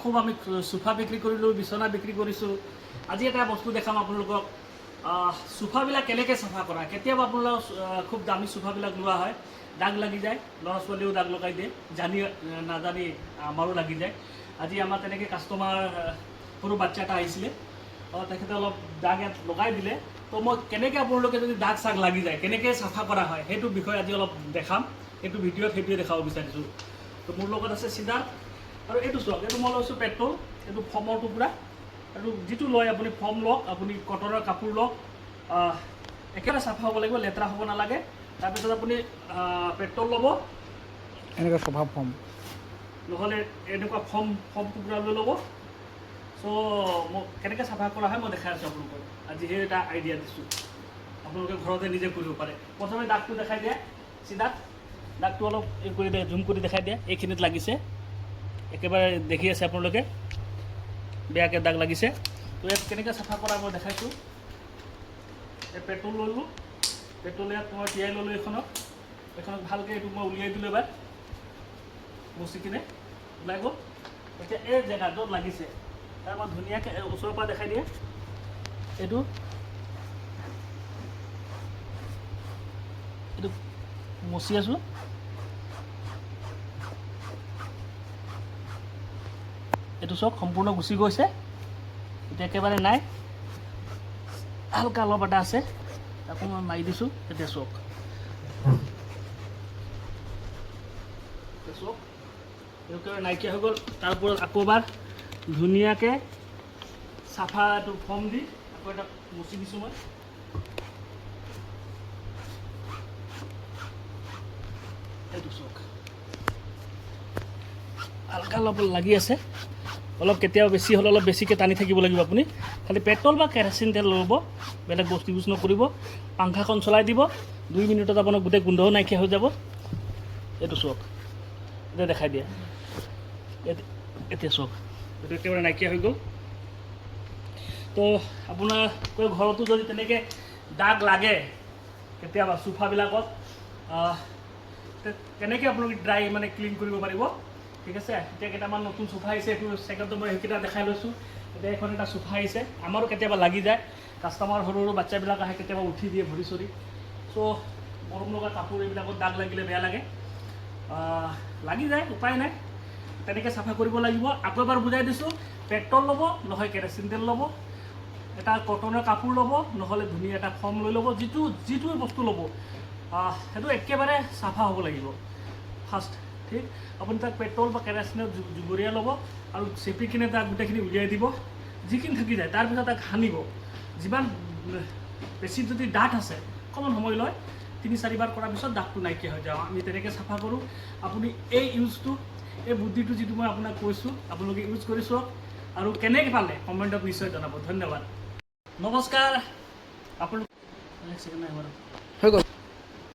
খুব আমি সোফা বিক্ৰী কৰিলোঁ, বিচনা বিক্ৰী কৰিছোঁ। আজি এটা বস্তু দেখাম আপোনালোকক। সোফাবিলাক কেনেকৈ চাফা কৰা। কেতিয়াবা আপোনালোক খুব দামী সোফাবিলাক লোৱা হয়, দাগ লাগি যায়, ল'ৰা ছোৱালীও দাগ লগাই দিয়ে, জানি নাজানি আমাৰো লাগি যায়। আজি আমাৰ তেনেকৈ কাষ্টমাৰ সৰু বাচ্চা এটা আহিছিলে, তেখেতে অলপ দাগ ইয়াত লগাই দিলে। তো মই কেনেকৈ আপোনালোকে যদি দাগ চাগ লাগি যায় কেনেকৈ চাফা কৰা হয় সেইটো বিষয়ে আজি অলপ দেখাম। এইটো ভিডিঅ'ত সেইটোৱে দেখাব বিচাৰিছোঁ। তো মোৰ লগত আছে সিদ্ধাৰ্থ। আৰু এইটো চাওক, এইটো মই লৈছোঁ পেট্ৰল, এইটো ফৰ্মৰ টুকুৰা। আৰু যিটো লয় আপুনি ফৰ্ম লওক, আপুনি কটনৰ কাপোৰ লওক, একেবাৰে চাফা হ'ব লাগিব, লেতেৰা হ'ব নালাগে। তাৰপিছত আপুনি পেট্ৰল ল'ব, এনেকুৱা চফা ফৰ্ম, নহ'লে এনেকুৱা ফৰ্ম টুকুৰা লৈ ল'ব। চ' মোক কেনেকৈ চাফা কৰা হয় মই দেখাই আছোঁ আপোনালোকক। আজি সেই এটা আইডিয়া দিছোঁ, আপোনালোকে ঘৰতে নিজে কৰিব পাৰে। প্ৰথমে দাগটো দেখাই দিয়ে, চিধা দাগটো অলপ এই কৰি দিয়ে, জুম কৰি দেখাই দিয়ে। এইখিনিত লাগিছে, একেবাৰে দেখি আছে আপোনালোকে, বেয়াকৈ দাগ লাগিছে। তো ইয়াত কেনেকৈ চাফা কৰা মই দেখাইছোঁ। এই পেট্ৰল ল'লোঁ, পেট্ৰল ইয়াত মই তিয়াই ল'লোঁ এইখনত ভালকৈ এইটো মই উলিয়াই দিলোঁ এবাৰ, মচি কিনে ওলাই গ'ল। এতিয়া এই জেগা য'ত লাগিছে তাৰ মই ধুনীয়াকৈ ওচৰৰ পৰা দেখাই দিয়ে। এইটো মচি আছোঁ। এইটো চাওক সম্পূৰ্ণ গুচি গৈছে, এতিয়া একেবাৰে নাই, হালকা অলপ এটা আছে, তাকো মই মাৰি দিছোঁ। এতিয়া চাওক, চাওক একেবাৰে নাইকিয়া হৈ গ'ল। তাৰ ওপৰত আকৌ এবাৰ ধুনীয়াকৈ চাফা এইটো ফৰ্ম দি আকৌ এটা মচি দিছোঁ মই। এইটো চাওক হালকা অলপ লাগি আছে, অলপ কেতিয়াবা বেছি হ'লে অলপ বেছিকৈ টানি থাকিব লাগিব আপুনি। খালি পেট্ৰল বা কেৰাচিন তেল ল'ব, বেলেগ বস্তু ইউজ নকৰিব। পাংখাখন চলাই দিব, 2 মিনিটত আপোনাৰ গোটেই গোন্ধও নাইকিয়া হৈ যাব। এইটো চাওক, এতিয়া দেখাই দিয়া, এতিয়া চাওক এইটো একেবাৰে নাইকিয়া হৈ গ'ল। তো আপোনালোকৰ ঘৰতো যদি তেনেকৈ দাগ লাগে কেতিয়াবা চোফাবিলাকত, কেনেকৈ আপোনালোকে ড্ৰাই মানে ক্লিন কৰিব পাৰিব, ঠিক আছে। এতিয়া কেইটামান নতুন চোফা আহিছে, এইটো ছেকেণ্ডত মই সেইকেইটা দেখাই লৈছোঁ। এতিয়া এখন এটা চোফা আহিছে, আমাৰো কেতিয়াবা লাগি যায়, কাষ্টমাৰ সৰু সৰু বাচ্চাবিলাক আহে, কেতিয়াবা উঠি দিয়ে ভৰি চৰি। চ' মৰম লগা কাপোৰ এইবিলাকত দাগ লাগিলে বেয়া লাগে, লাগি যায়, উপায় নাই, তেনেকৈ চাফা কৰিব লাগিব। আকৌ এবাৰ বুজাই দিছোঁ, পেট্ৰল ল'ব, নহয় কেৰাচিন তেল ল'ব, এটা কটনৰ কাপোৰ ল'ব, নহ'লে ধুনীয়া এটা ফৰ্ম লৈ ল'ব। যিটো বস্তু ল'ব সেইটো একেবাৰে চাফা হ'ব লাগিব ফাৰ্ষ্ট, ঠিক। আপুনি তাক পেট্ৰল বা কেৰাচিনত জুবুৰীয়া ল'ব আৰু চেপি কিনে তাক গোটেইখিনি উলিয়াই দিব। যিখিনি থাকি যায় তাৰপিছত তাক সানিব। যিমান বেছি যদি ডাঠ আছে অকণমান সময় লয়, 3-4 বাৰ কৰাৰ পিছত দাগটো নাইকিয়া হৈ যায়। আমি তেনেকৈ চাফা কৰোঁ। আপুনি এই বুদ্ধিটো যিটো মই আপোনাক কৈছোঁ, আপোনালোকে ইউজ কৰি চাওক আৰু কেনেকৈ পালে কমেণ্টত নিশ্চয় জনাব। ধন্যবাদ, নমস্কাৰ। আপোনালোক হৈ গ'ল।